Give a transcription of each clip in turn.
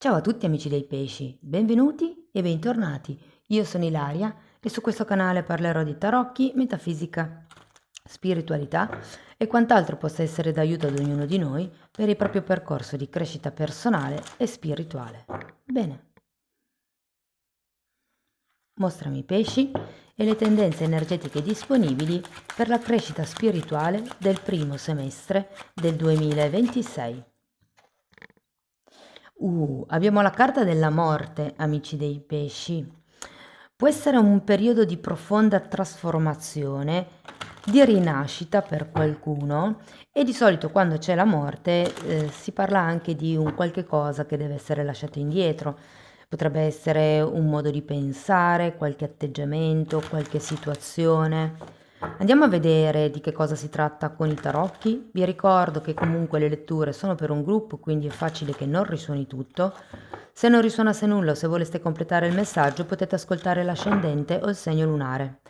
Ciao a tutti amici dei pesci, benvenuti e bentornati. Io sono Ilaria e su questo canale parlerò di tarocchi, metafisica, spiritualità e quant'altro possa essere d'aiuto ad ognuno di noi per il proprio percorso di crescita personale e spirituale. Bene, mostrami i pesci e le tendenze energetiche disponibili per la crescita spirituale del primo semestre del 2026. Abbiamo la carta della morte, amici dei pesci. Può essere un periodo di profonda trasformazione, di rinascita per qualcuno e di solito quando c'è la morte si parla anche di un qualche cosa che deve essere lasciato indietro. Potrebbe essere un modo di pensare, qualche atteggiamento, qualche situazione. Andiamo a vedere di che cosa si tratta con i tarocchi. Vi ricordo che comunque le letture sono per un gruppo, quindi è facile che non risuoni tutto. Se non risuonasse nulla o se voleste completare il messaggio, potete ascoltare l'ascendente o il segno lunare.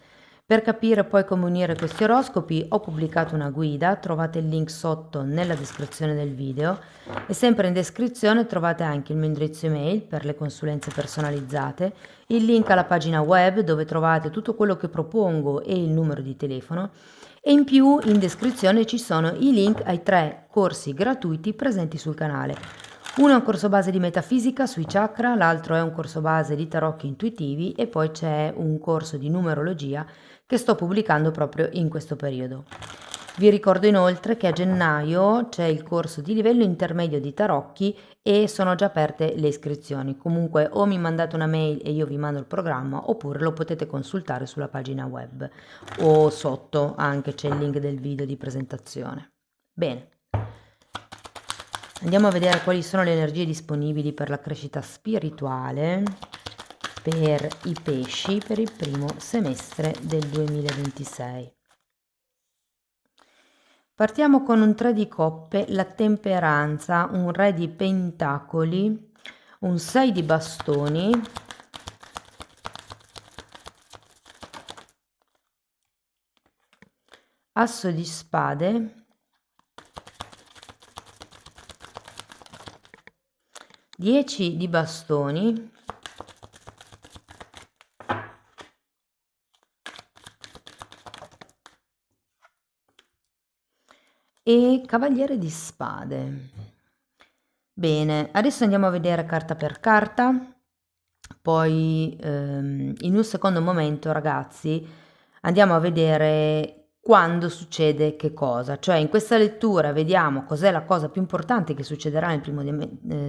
Per capire poi come unire questi oroscopi ho pubblicato una guida, trovate il link sotto nella descrizione del video e sempre in descrizione trovate anche il mio indirizzo email per le consulenze personalizzate, il link alla pagina web dove trovate tutto quello che propongo e il numero di telefono e in più in descrizione ci sono i link ai 3 corsi gratuiti presenti sul canale. Uno è un corso base di metafisica sui chakra, l'altro è un corso base di tarocchi intuitivi e poi c'è un corso di numerologia che sto pubblicando proprio in questo periodo. Vi ricordo inoltre che a gennaio c'è il corso di livello intermedio di tarocchi e sono già aperte le iscrizioni. Comunque o mi mandate una mail e io vi mando il programma oppure lo potete consultare sulla pagina web o sotto anche c'è il link del video di presentazione. Bene. Andiamo a vedere quali sono le energie disponibili per la crescita spirituale per i pesci per il primo semestre del 2026. Partiamo con un 3 di coppe, la temperanza, un re di pentacoli, un 6 di bastoni, asso di spade, 10 di bastoni, e cavaliere di spade. Bene, adesso andiamo a vedere carta per carta, poi in un secondo momento ragazzi andiamo a vedere quando succede che cosa, cioè in questa lettura vediamo cos'è la cosa più importante che succederà nel primo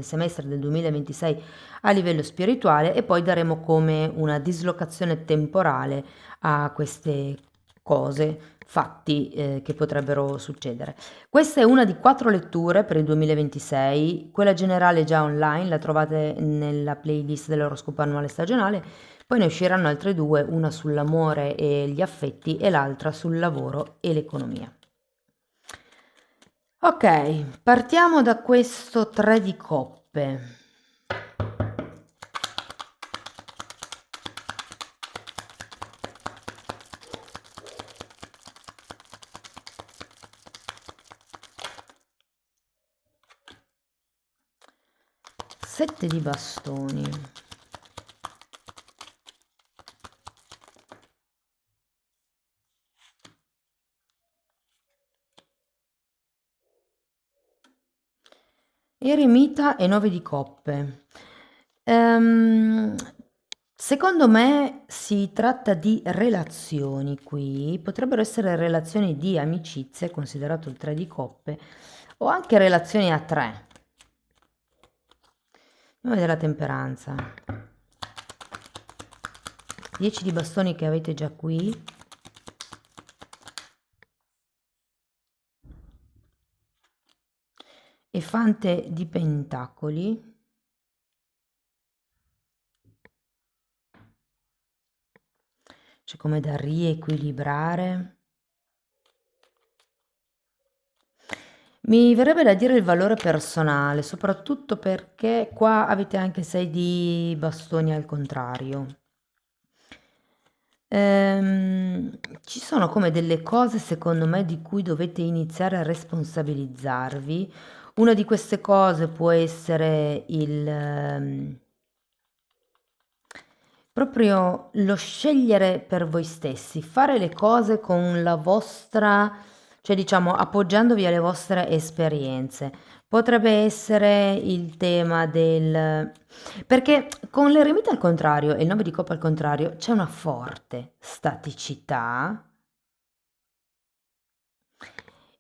semestre del 2026 a livello spirituale e poi daremo come una dislocazione temporale a queste cose, fatti che potrebbero succedere. Questa è una di 4 letture per il 2026, quella generale è già online, la trovate nella playlist dell'oroscopo annuale stagionale, poi ne usciranno altre 2, una sull'amore e gli affetti e l'altra sul lavoro e l'economia. Ok, partiamo da questo 3 di coppe. Sette di bastoni. Eremita e 9 di coppe. Secondo me si tratta di relazioni qui, potrebbero essere relazioni di amicizie, considerato il 3 di coppe, o anche relazioni a 3. Andiamo a vedere la temperanza. 10 di bastoni che avete già qui. E fante di pentacoli. C'è come da riequilibrare. Mi verrebbe da dire il valore personale, soprattutto perché qua avete anche 6 di bastoni al contrario. Ci sono come delle cose secondo me di cui dovete iniziare a responsabilizzarvi Una di queste cose può essere proprio lo scegliere per voi stessi, fare le cose con la vostra, cioè diciamo appoggiandovi alle vostre esperienze. Potrebbe essere il tema del... perché con l'eremita al contrario e il 9 di coppa al contrario c'è una forte staticità.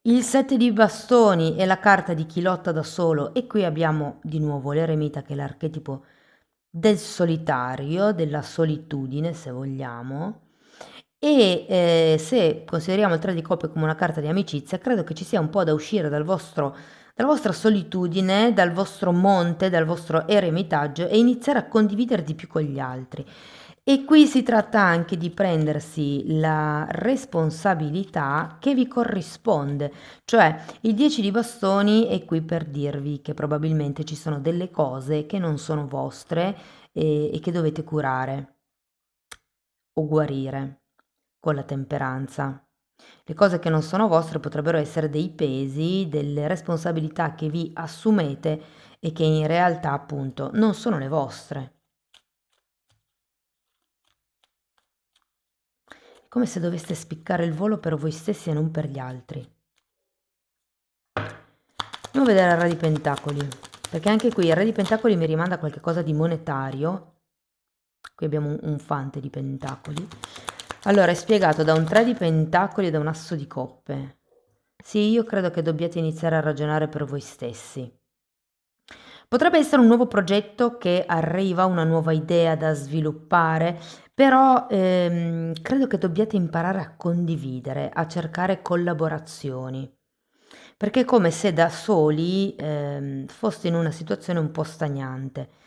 Il 7 di bastoni è la carta di chi lotta da solo e qui abbiamo di nuovo l'eremita che è l'archetipo del solitario, della solitudine se vogliamo. E se consideriamo il 3 di coppe come una carta di amicizia, credo che ci sia un po' da uscire dalla vostra solitudine, dal vostro monte, dal vostro eremitaggio e iniziare a condividere di più con gli altri. E qui si tratta anche di prendersi la responsabilità che vi corrisponde, cioè il 10 di bastoni è qui per dirvi che probabilmente ci sono delle cose che non sono vostre e che dovete curare o guarire con la temperanza. Le cose che non sono vostre potrebbero essere dei pesi, delle responsabilità che vi assumete e che in realtà appunto non sono le vostre. È come se doveste spiccare il volo per voi stessi e non per gli altri. Andiamo a vedere il Re di Pentacoli, perché anche qui il Re di Pentacoli mi rimanda a qualcosa di monetario. Qui abbiamo un fante di pentacoli. Allora, è spiegato da un 3 di pentacoli e da un asso di coppe. Sì, io credo che dobbiate iniziare a ragionare per voi stessi. Potrebbe essere un nuovo progetto che arriva, una nuova idea da sviluppare, però credo che dobbiate imparare a condividere, a cercare collaborazioni, perché è come se da soli foste in una situazione un po' stagnante.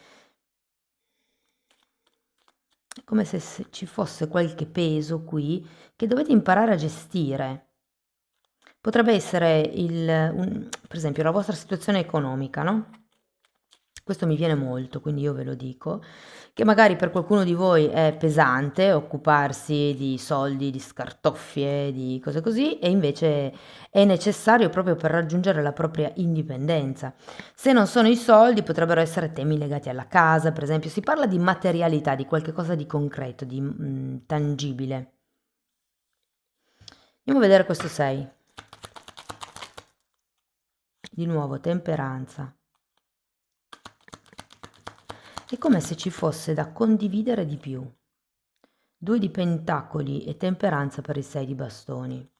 È come se ci fosse qualche peso qui che dovete imparare a gestire. Potrebbe essere per esempio la vostra situazione economica, no? Questo mi viene molto, quindi io ve lo dico, che magari per qualcuno di voi è pesante occuparsi di soldi, di scartoffie, di cose così, e invece è necessario proprio per raggiungere la propria indipendenza. Se non sono i soldi, potrebbero essere temi legati alla casa, per esempio, si parla di materialità, di qualche cosa di concreto, di tangibile. Andiamo a vedere questo 6. Di nuovo, temperanza. È come se ci fosse da condividere di più. 2 di pentacoli e temperanza per il 6 di bastoni.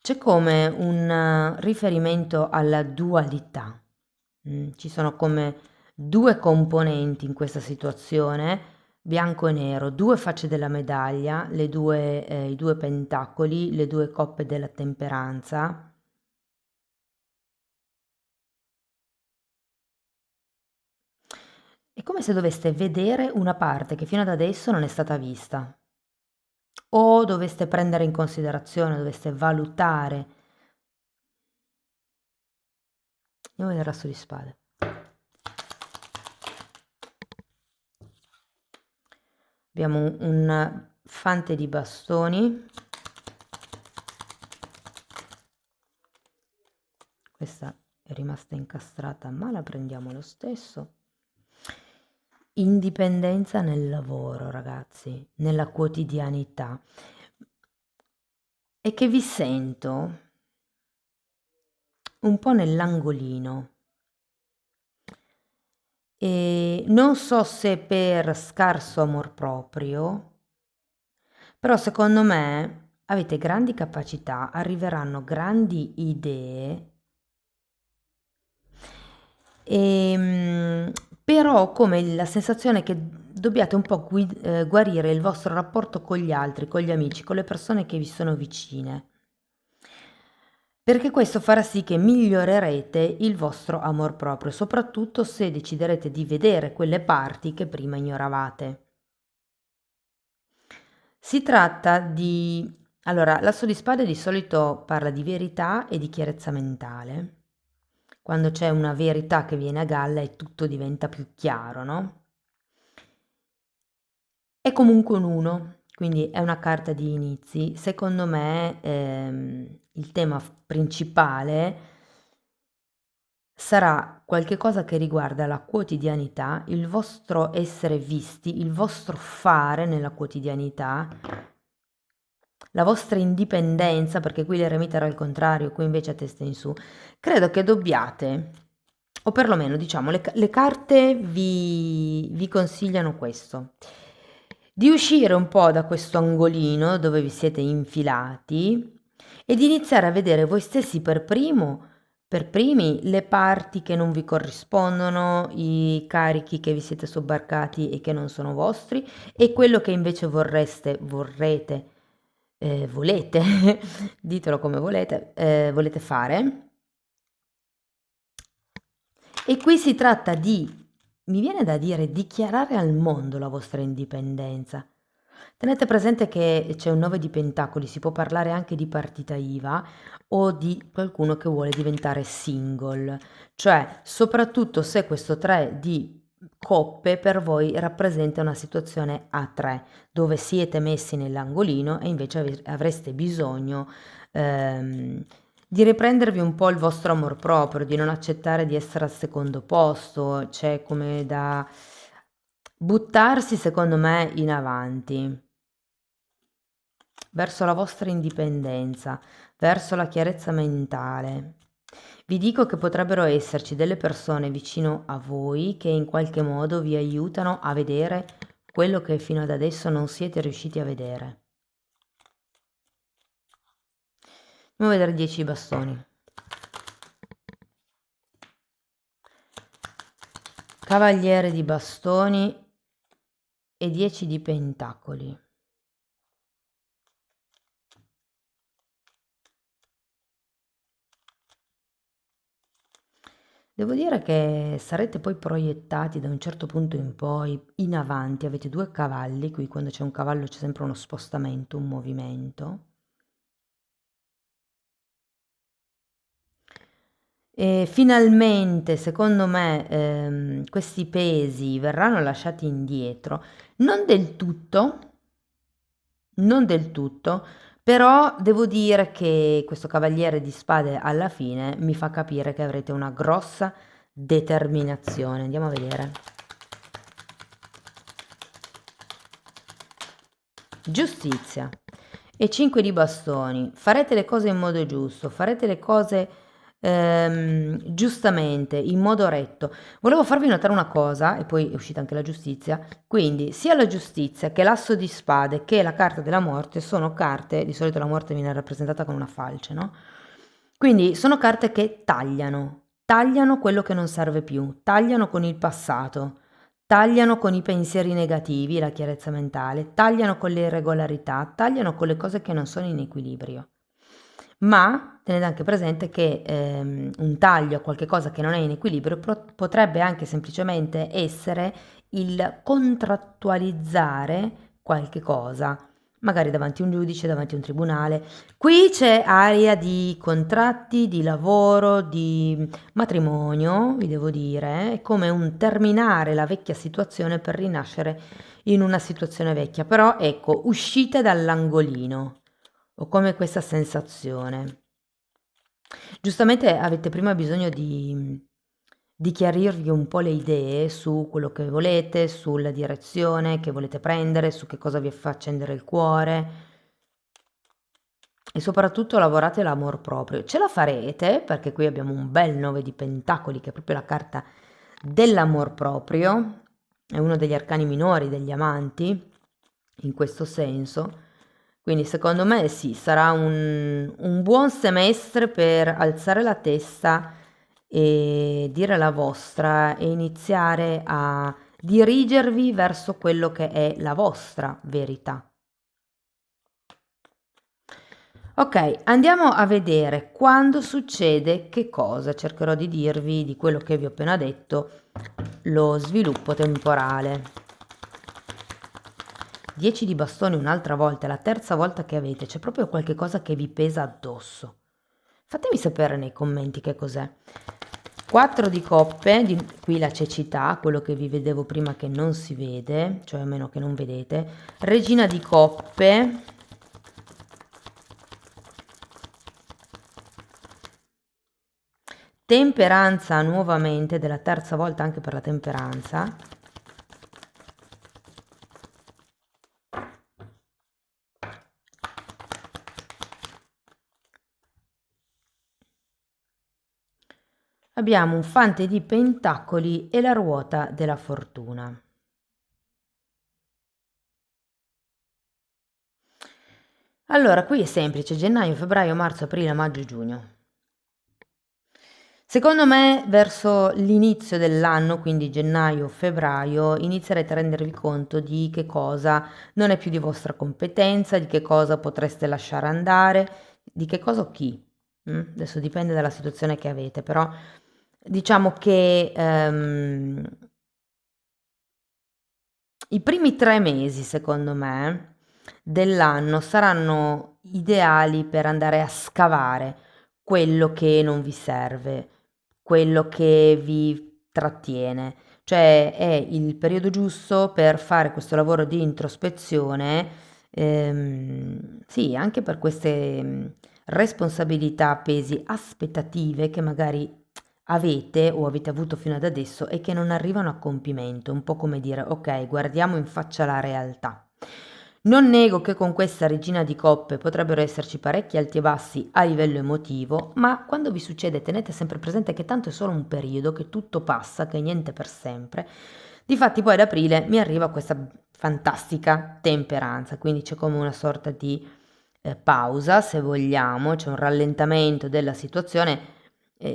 C'è come un riferimento alla dualità. Ci sono come due componenti in questa situazione, bianco e nero, due facce della medaglia, i due pentacoli, le due coppe della temperanza. È come se doveste vedere una parte che fino ad adesso non è stata vista. O doveste prendere in considerazione, doveste valutare. Andiamo a vedere il resto di spade. Abbiamo un fante di bastoni. Questa è rimasta incastrata, ma la prendiamo lo stesso. Indipendenza nel lavoro, ragazzi, nella quotidianità. E che vi sento un po' nell'angolino. E non so se per scarso amor proprio, però secondo me avete grandi capacità, arriveranno grandi idee, però come la sensazione che dobbiate un po' guarire il vostro rapporto con gli altri, con gli amici, con le persone che vi sono vicine. Perché questo farà sì che migliorerete il vostro amor proprio, soprattutto se deciderete di vedere quelle parti che prima ignoravate. Si tratta di... Allora, l'asso di spade di solito parla di verità e di chiarezza mentale. Quando c'è una verità che viene a galla e tutto diventa più chiaro, no? È comunque un 1, quindi è una carta di inizi. Secondo me il tema principale sarà qualche cosa che riguarda la quotidianità, il vostro essere visti, il vostro fare nella quotidianità, la vostra indipendenza, perché qui l'eremita era al contrario, qui invece a testa in su. Credo che dobbiate, o perlomeno diciamo, le carte vi consigliano questo, di uscire un po' da questo angolino dove vi siete infilati e di iniziare a vedere voi stessi per primi le parti che non vi corrispondono, i carichi che vi siete sobbarcati e che non sono vostri, e quello che invece volete, ditelo come volete, volete fare. E qui si tratta di, mi viene da dire, dichiarare al mondo la vostra indipendenza. Tenete presente che c'è un 9 di pentacoli, si può parlare anche di partita IVA o di qualcuno che vuole diventare single, cioè soprattutto se questo 3 di coppe per voi rappresenta una situazione a 3, dove siete messi nell'angolino e invece avreste bisogno di riprendervi un po' il vostro amor proprio, di non accettare di essere al secondo posto, c'è come da buttarsi secondo me in avanti verso la vostra indipendenza, verso la chiarezza mentale. Vi dico che potrebbero esserci delle persone vicino a voi che in qualche modo vi aiutano a vedere quello che fino ad adesso non siete riusciti a vedere. Andiamo a vedere 10 bastoni. Cavaliere di bastoni e 10 di pentacoli. Devo dire che sarete poi proiettati da un certo punto in poi in avanti, avete 2 cavalli, qui quando c'è un cavallo c'è sempre uno spostamento, un movimento. E finalmente, secondo me, questi pesi verranno lasciati indietro, non del tutto, non del tutto, però devo dire che questo cavaliere di spade alla fine mi fa capire che avrete una grossa determinazione. Andiamo a vedere. Giustizia e 5 di bastoni. Farete le cose in modo giusto, farete le cose giustamente, in modo retto. Volevo farvi notare una cosa, e poi è uscita anche la giustizia, quindi sia la giustizia che l'asso di spade che la carta della morte sono carte, di solito la morte viene rappresentata con una falce, no? Quindi sono carte che tagliano quello che non serve più, tagliano con il passato, tagliano con i pensieri negativi, la chiarezza mentale, tagliano con le irregolarità, tagliano con le cose che non sono in equilibrio. Ma tenete anche presente che un taglio a qualche cosa che non è in equilibrio potrebbe anche semplicemente essere il contrattualizzare qualche cosa, magari davanti a un giudice, davanti a un tribunale. Qui c'è area di contratti, di lavoro, di matrimonio, vi devo dire, è come un terminare la vecchia situazione per rinascere in una situazione vecchia, però ecco, uscite dall'angolino. Ho come questa sensazione. Giustamente avete prima bisogno di chiarirvi un po' le idee su quello che volete, sulla direzione che volete prendere, su che cosa vi fa accendere il cuore e soprattutto lavorate l'amor proprio. Ce la farete perché qui abbiamo un bel 9 di pentacoli che è proprio la carta dell'amor proprio, è uno degli arcani minori degli amanti in questo senso. Quindi secondo me sì, sarà un buon semestre per alzare la testa e dire la vostra e iniziare a dirigervi verso quello che è la vostra verità. Ok, andiamo a vedere quando succede che cosa. Cercherò di dirvi di quello che vi ho appena detto, lo sviluppo temporale. 10 di bastoni un'altra volta, è la terza volta che avete, c'è proprio qualche cosa che vi pesa addosso. Fatemi sapere nei commenti che cos'è. 4 di coppe, qui la cecità, quello che vi vedevo prima che non si vede, cioè a meno che non vedete. Regina di coppe. Temperanza nuovamente, della terza volta anche per la temperanza. Abbiamo un fante di pentacoli e la ruota della fortuna. Allora, qui è semplice: gennaio, febbraio, marzo, aprile, maggio, giugno. Secondo me, verso l'inizio dell'anno, quindi gennaio, febbraio, inizierete a rendervi conto di che cosa non è più di vostra competenza, di che cosa potreste lasciare andare, di che cosa o chi. Adesso dipende dalla situazione che avete, però diciamo che i primi 3 mesi, secondo me, dell'anno saranno ideali per andare a scavare quello che non vi serve, quello che vi trattiene. Cioè è il periodo giusto per fare questo lavoro di introspezione, sì, anche per queste responsabilità, pesi, aspettative che magari avete o avete avuto fino ad adesso e che non arrivano a compimento, un po' come dire: ok, guardiamo in faccia la realtà. Non nego che con questa regina di coppe potrebbero esserci parecchi alti e bassi a livello emotivo, ma quando vi succede tenete sempre presente che tanto è solo un periodo, che tutto passa, che niente per sempre. Difatti poi ad aprile mi arriva questa fantastica temperanza, quindi c'è come una sorta di pausa, se vogliamo, c'è un rallentamento della situazione,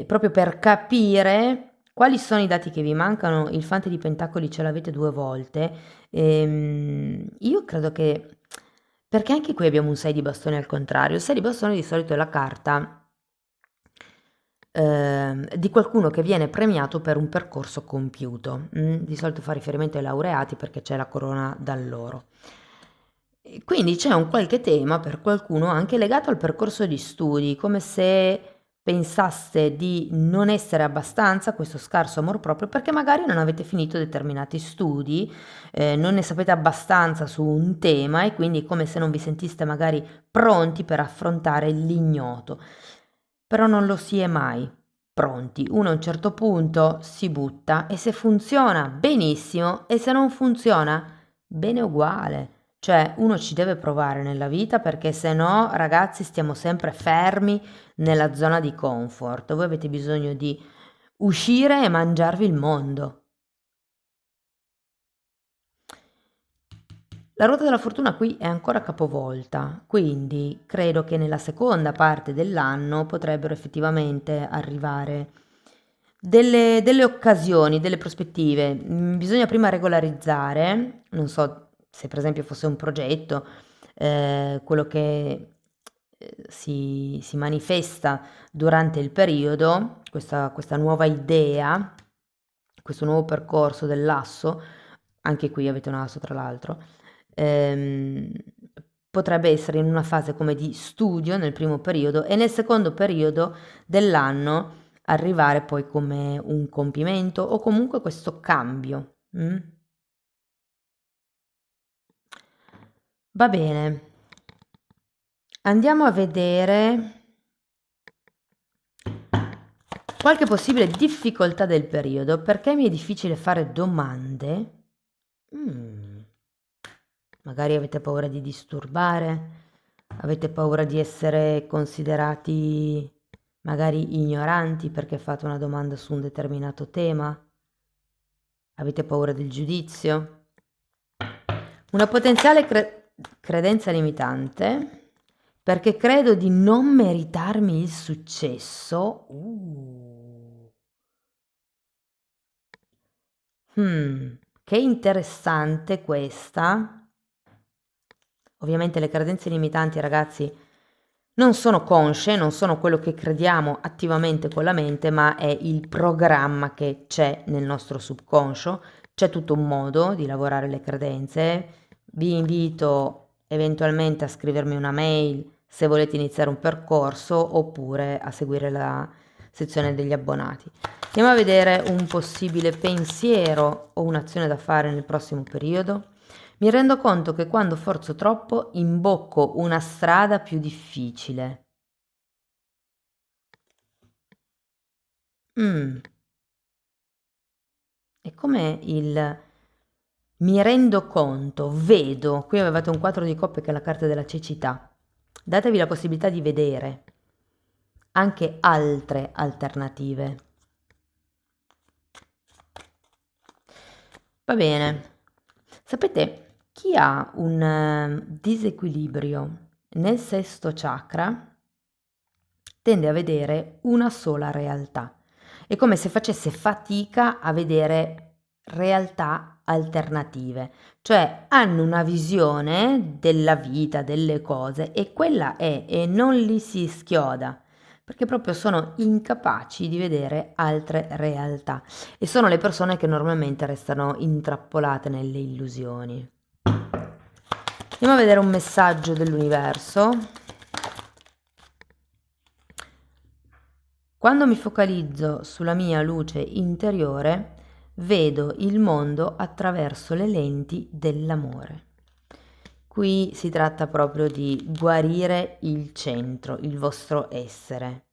proprio per capire quali sono i dati che vi mancano. Il fante di pentacoli ce l'avete 2 volte. Io credo che, perché anche qui abbiamo un 6 di bastoni al contrario. Il 6 di bastoni di solito è la carta di qualcuno che viene premiato per un percorso compiuto. Di solito fa riferimento ai laureati perché c'è la corona d'alloro. E quindi c'è un qualche tema per qualcuno anche legato al percorso di studi, come se pensaste di non essere abbastanza, questo scarso amor proprio, perché magari non avete finito determinati studi, non ne sapete abbastanza su un tema e quindi è come se non vi sentiste magari pronti per affrontare l'ignoto. Però non lo si è mai pronti. Uno a un certo punto si butta e se funziona benissimo e se non funziona bene uguale. Cioè, uno ci deve provare nella vita perché se no, ragazzi, stiamo sempre fermi nella zona di comfort. Voi avete bisogno di uscire e mangiarvi il mondo. La ruota della fortuna qui è ancora capovolta, quindi credo che nella seconda parte dell'anno potrebbero effettivamente arrivare delle occasioni, delle prospettive. Bisogna prima regolarizzare, non so se per esempio fosse un progetto, quello che si manifesta durante il periodo, questa nuova idea, questo nuovo percorso dell'asso, anche qui avete un asso tra l'altro, ehm, potrebbe essere in una fase come di studio nel primo periodo e nel secondo periodo dell'anno arrivare poi come un compimento o comunque questo cambio. Va bene, andiamo a vedere qualche possibile difficoltà del periodo. Perché mi è difficile fare domande? Magari avete paura di disturbare, avete paura di essere considerati magari ignoranti perché fate una domanda su un determinato tema, avete paura del giudizio, una potenziale credenza limitante perché credo di non meritarmi il successo. Che interessante questa. Ovviamente le credenze limitanti, ragazzi, non sono consce, non sono quello che crediamo attivamente con la mente, ma è il programma che c'è nel nostro subconscio. C'è tutto un modo di lavorare le credenze. Vi invito eventualmente a scrivermi una mail se volete iniziare un percorso oppure a seguire la sezione degli abbonati. Andiamo a vedere un possibile pensiero o un'azione da fare nel prossimo periodo. Mi rendo conto che quando forzo troppo imbocco una strada più difficile. E come il mi rendo conto, vedo, qui avevate un 4 di coppe che è la carta della cecità. Datevi la possibilità di vedere anche altre alternative. Va bene. Sapete, chi ha un disequilibrio nel sesto chakra tende a vedere una sola realtà. È come se facesse fatica a vedere realtà alternative, cioè hanno una visione della vita, delle cose e quella è e non li si schioda perché proprio sono incapaci di vedere altre realtà e sono le persone che normalmente restano intrappolate nelle illusioni. Andiamo a vedere un messaggio dell'universo. Quando mi focalizzo sulla mia luce interiore, vedo il mondo attraverso le lenti dell'amore. Qui si tratta proprio di guarire il centro, il vostro essere.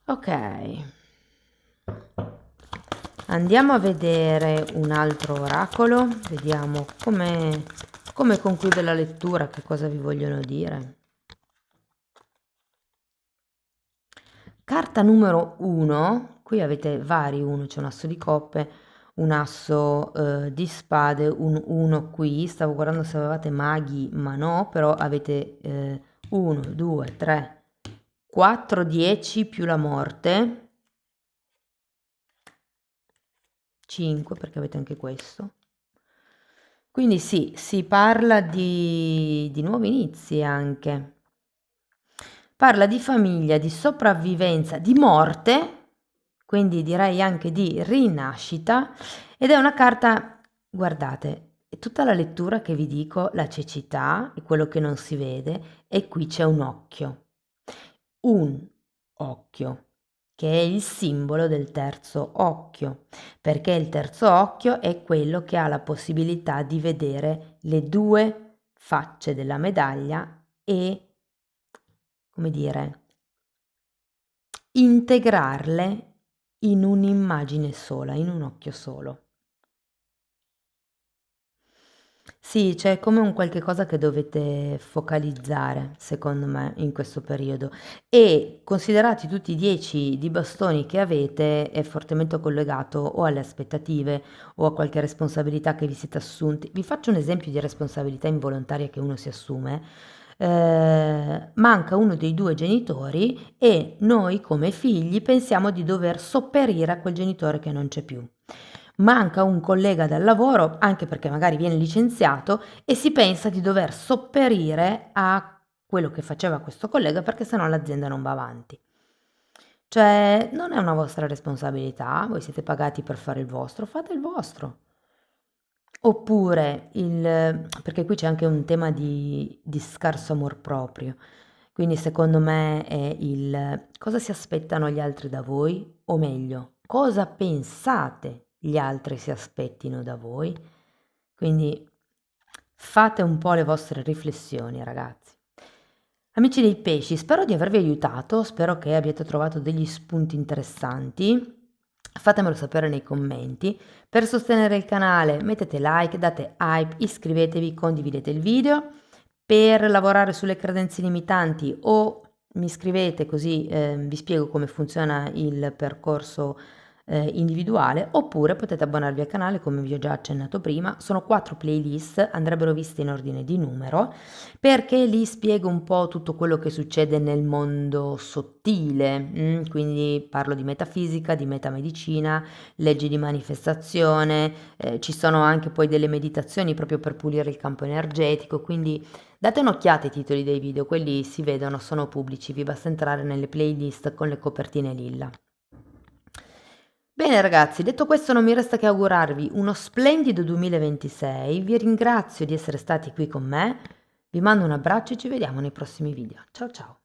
Ok. Andiamo a vedere un altro oracolo, vediamo come conclude la lettura, che cosa vi vogliono dire. Carta numero 1, qui avete vari 1, c'è un asso di coppe, un asso di spade, un 1 qui, stavo guardando se avevate maghi, ma no, però avete 1, 2, 3, 4, 10 più la morte, 5 perché avete anche questo. Quindi sì, si parla di nuovi inizi anche. Parla di famiglia, di sopravvivenza, di morte, quindi direi anche di rinascita, ed è una carta, guardate, è tutta la lettura che vi dico, la cecità, è quello che non si vede, e qui c'è un occhio, che è il simbolo del terzo occhio, perché il terzo occhio è quello che ha la possibilità di vedere le due facce della medaglia e, come dire, integrarle in un'immagine sola, in un occhio solo. Sì, c'è come un qualche cosa che dovete focalizzare, secondo me, in questo periodo. E considerati tutti i 10 di bastoni che avete, è fortemente collegato o alle aspettative o a qualche responsabilità che vi siete assunti. Vi faccio un esempio di responsabilità involontaria che uno si assume. Manca uno dei due genitori e noi come figli pensiamo di dover sopperire a quel genitore che non c'è più. Manca un collega dal lavoro, anche perché magari viene licenziato, e si pensa di dover sopperire a quello che faceva questo collega perché sennò l'azienda non va avanti. Cioè, non è una vostra responsabilità, voi siete pagati per fare il vostro, fate il vostro. Oppure, perché qui c'è anche un tema di scarso amor proprio, quindi secondo me è il cosa si aspettano gli altri da voi, o meglio, cosa pensate gli altri si aspettino da voi. Quindi fate un po' le vostre riflessioni, ragazzi. Amici dei pesci, spero di avervi aiutato, spero che abbiate trovato degli spunti interessanti. Fatemelo sapere nei commenti. Per sostenere il canale mettete like, date hype, iscrivetevi, condividete il video. Per lavorare sulle credenze limitanti o mi scrivete così vi spiego come funziona il percorso individuale, oppure potete abbonarvi al canale come vi ho già accennato prima. Sono 4 playlist, andrebbero viste in ordine di numero, perché lì spiego un po' tutto quello che succede nel mondo sottile, quindi parlo di metafisica, di metamedicina, leggi di manifestazione, ci sono anche poi delle meditazioni proprio per pulire il campo energetico, quindi date un'occhiata ai titoli dei video, quelli si vedono, sono pubblici, vi basta entrare nelle playlist con le copertine lilla. Bene ragazzi, detto questo non mi resta che augurarvi uno splendido 2026, vi ringrazio di essere stati qui con me, Vi mando un abbraccio e ci vediamo nei prossimi video. Ciao ciao!